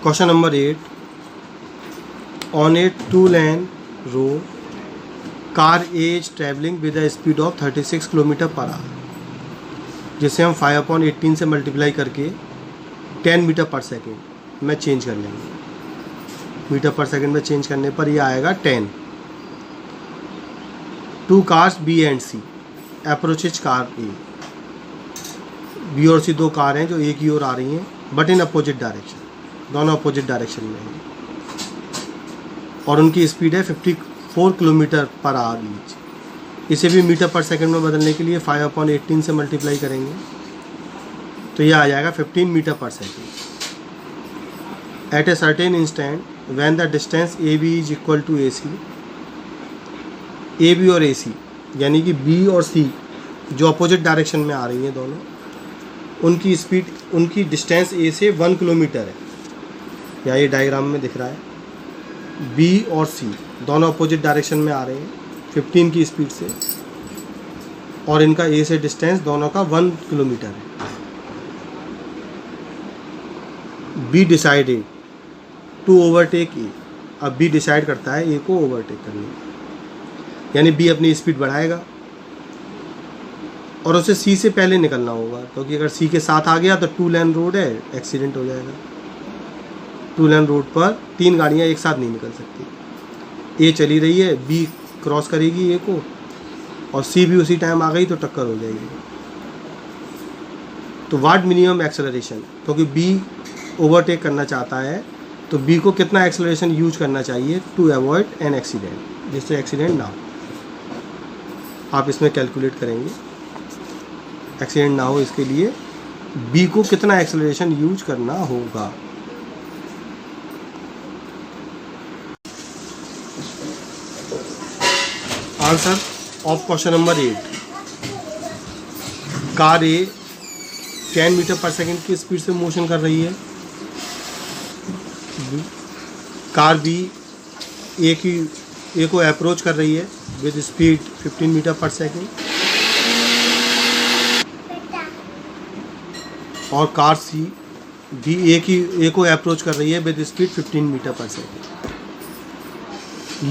Question number 8, on A 2-lane road car A is travelling with a speed of 36 kilometre per our, जिसे हम 5/18 से multiply करके 10 metre per second में change कर लेंगे। Metre per second में change करने पर यह आएगा 10। 2 cars B and C approaches car A. B और सी 2 कार हैं जो ए की ओर आ रही हैं, बट इन अपोजिट डायरेक्शन, दोनों अपोजिट डायरेक्शन में हैं, और उनकी स्पीड है 54 किलोमीटर पर आवर ईच। इसे भी मीटर पर सेकंड में बदलने के लिए 5/18 से मल्टीप्लाई करेंगे तो यह आ जाएगा 15 metre per second. At a certain instant when the distance A B is equal to A C, A B और ए सी यानी कि बी और सी जो अपोजिट डायरेक्शन में आ रही हैं दोनों, उनकी स्पीड, उनकी डिस्टेंस ए से 1 किलोमीटर है, या ये डायग्राम में दिख रहा है। बी और सी दोनों अपोजिट डायरेक्शन में आ रहे हैं 15 की स्पीड से, और इनका ए से डिस्टेंस दोनों का 1 किलोमीटर है। बी डिसाइडेड टू ओवरटेक ए। अब बी डिसाइड करता है ए को ओवरटेक करने, यानी बी अपनी स्पीड बढ़ाएगा और उसे सी से पहले निकलना होगा, क्योंकि अगर सी के साथ आ गया तो 2-lane रोड है, एक्सीडेंट हो जाएगा। 2-lane रोड पर 3 गाड़ियाँ एक साथ नहीं निकल सकती। ए चली रही है, बी क्रॉस करेगी ए को, और सी भी उसी टाइम आ गई तो टक्कर हो जाएगी। तो व्हाट मिनिमम एक्सेलरेशन, क्योंकि बी ओवरटेक करना चाहता है तो बी को कितना एक्सेलरेशन यूज करना चाहिए टू अवॉइड एन एक्सीडेंट, जिससे एक्सीडेंट ना हो। आप इसमें कैलकुलेट करेंगे, एक्सीडेंट ना हो इसके लिए बी को कितना एक्सेलरेशन यूज करना होगा। Answer of question number 8, car A 10 metre per second की स्पीड से मोशन कर रही है। कार बी ए को अप्रोच कर रही है with speed 15 metre per second, और कार सी भी ए को अप्रोच कर रही है with speed 15 metre per second.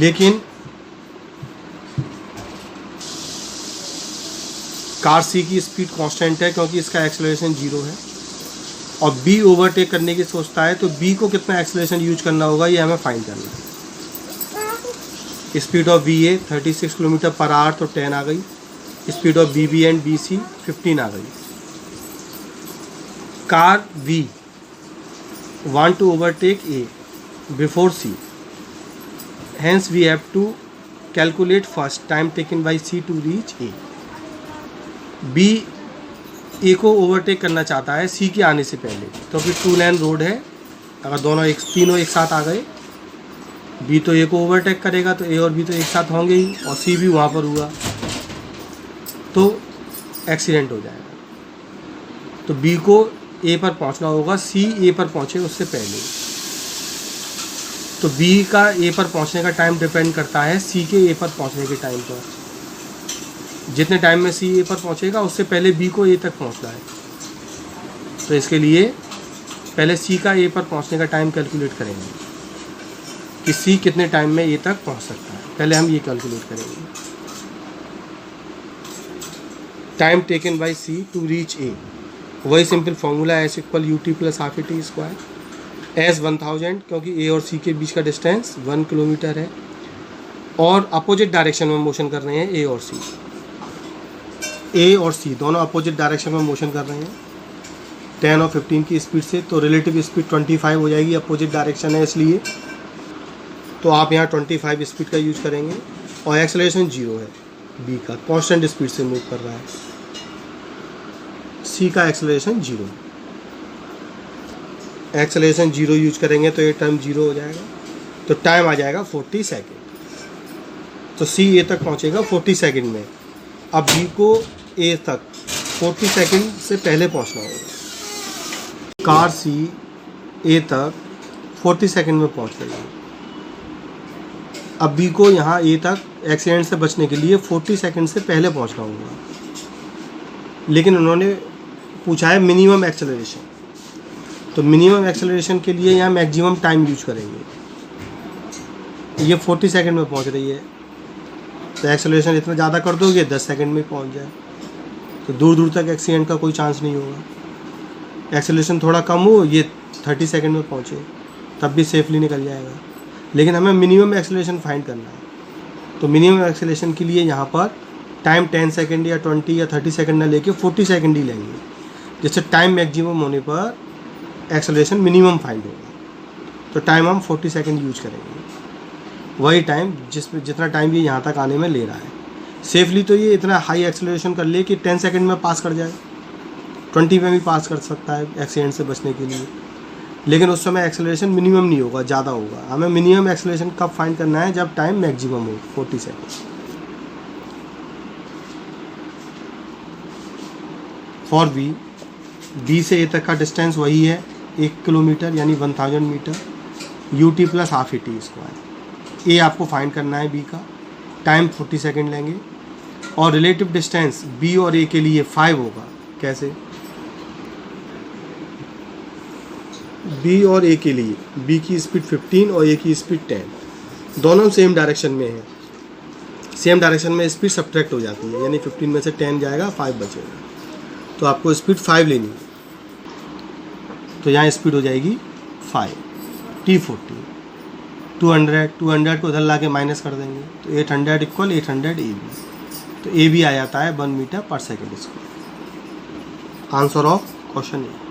लेकिन कार सी की स्पीड कांस्टेंट है क्योंकि इसका एक्सेलरेशन 0 है, और बी ओवरटेक करने की सोचता है, तो बी को कितना एक्सेलरेशन यूज करना होगा ये हमें फाइंड करना है। Speed of B A 36 kilometre per hour तो 10 आ गई, speed of B B and B C 15 आ गई। Car B want to overtake A before C, hence we have to calculate first time taken by C to reach A. B A को overtake करना चाहता है सी के आने से पहले, क्योंकि 2-lane रोड है। अगर तीनों एक साथ आ गए, बी तो ए को ओवरटेक करेगा तो ए और बी तो एक साथ होंगे ही, और सी भी वहाँ पर हुआ तो एक्सीडेंट हो जाएगा। तो बी को ए पर पहुँचना होगा, सी ए पर पहुँचे उससे पहले। तो बी का ए पर पहुँचने का टाइम डिपेंड करता है सी के ए पर पहुँचने के टाइम पर। जितने टाइम में सी ए पर पहुंचेगा उससे पहले बी को ए तक पहुंचना है, तो इसके लिए पहले सी का ए पर पहुंचने का टाइम कैलकुलेट करेंगे कि सी कितने टाइम में ए तक पहुंच सकता है। पहले हम ये कैलकुलेट करेंगे। Time taken by C to reach A, वही simple formula S equal U T plus half A T square. S 1000 क्योंकि ए और सी के बीच का डिस्टेंस 1 किलोमीटर है, और अपोजिट डायरेक्शन में मोशन कर रहे हैं ए और सी। ए और सी दोनों अपोजिट डायरेक्शन में मोशन कर रहे हैं 10 और 15 की स्पीड से, तो रिलेटिव स्पीड 25 हो जाएगी, अपोजिट डायरेक्शन है इसलिए। तो आप यहाँ 25 स्पीड का यूज करेंगे, और एक्सेलरेशन 0 है, बी का कांस्टेंट स्पीड से मूव कर रहा है। सी का एक्सेलरेशन 0, एक्सेलरेशन 0 यूज करेंगे तो ये टर्म 0 हो जाएगा, तो टाइम आ जाएगा 40 सेकेंड। तो सी ए तक पहुँचेगा 40 सेकेंड में। अब बी को ए तक 40 सेकेंड से पहले पहुंचना होगा। कार सी ए तक 40 सेकेंड में पहुंच गई। अब बी को यहाँ ए तक एक्सीडेंट से बचने के लिए 40 सेकेंड से पहले पहुंचना होगा, लेकिन उन्होंने पूछा है मिनिमम एक्सेलरेशन। तो मिनिमम एक्सेलरेशन के लिए यहाँ मैक्सिमम टाइम यूज करेंगे। ये 40 सेकंड में पहुँच रही है, तो एक्सेलरेशन इतना ज़्यादा कर दोगे 10 सेकंड में पहुँच जाए, तो दूर दूर तक एक्सीडेंट का कोई चांस नहीं होगा। एक्सेलरेशन थोड़ा कम हो, ये 30 सेकंड में पहुँचे, तब भी सेफली निकल जाएगा। लेकिन हमें मिनिमम एक्सेलरेशन फाइंड करना है, तो मिनिमम एक्सेलरेशन के लिए यहाँ पर टाइम 10 सेकंड या 20 या 30 सेकंड ना लेके 40 सेकंड ही लेंगे, जिससे टाइम मैक्सिमम होने पर एक्सेलरेशन मिनिमम फाइंड होगा। तो टाइम हम 40 सेकंड यूज करेंगे, वही टाइम जितना टाइम ये यहाँ तक आने में ले रहा है। सेफली तो ये इतना हाई एक्सेलरेशन कर ले कि 10 सेकंड में पास कर जाए, 20 में भी पास कर सकता है एक्सीडेंट से बचने के लिए, लेकिन उस समय एक्सेलरेशन मिनिमम नहीं होगा, ज़्यादा होगा। हमें मिनिमम एक्सेलरेशन कब फाइंड करना है, जब टाइम मैक्सिमम हो 40 सेकंड। फॉर बी से ए तक का डिस्टेंस वही है 1 किलोमीटर यानी 1000 metre, UT plus half AT square. A आपको फाइंड करना है बी का, टाइम 40 सेकंड लेंगे, और रिलेटिव डिस्टेंस बी और ए के लिए 5 होगा। कैसे? बी और ए के लिए बी की स्पीड 15 और ए की स्पीड 10, दोनों सेम डायरेक्शन में है। सेम डायरेक्शन में स्पीड सब्ट्रैक्ट हो जाती है, यानी 15 में से 10 जाएगा, 5 बचेगा, तो आपको स्पीड 5 लेनी है। तो यहाँ स्पीड हो जाएगी 5, T40। 200 को उधर ला के माइनस कर देंगे, तो 800 इक्वल 800 AB, तो AB आ जाता है 1 metre per second square. Answer of question A.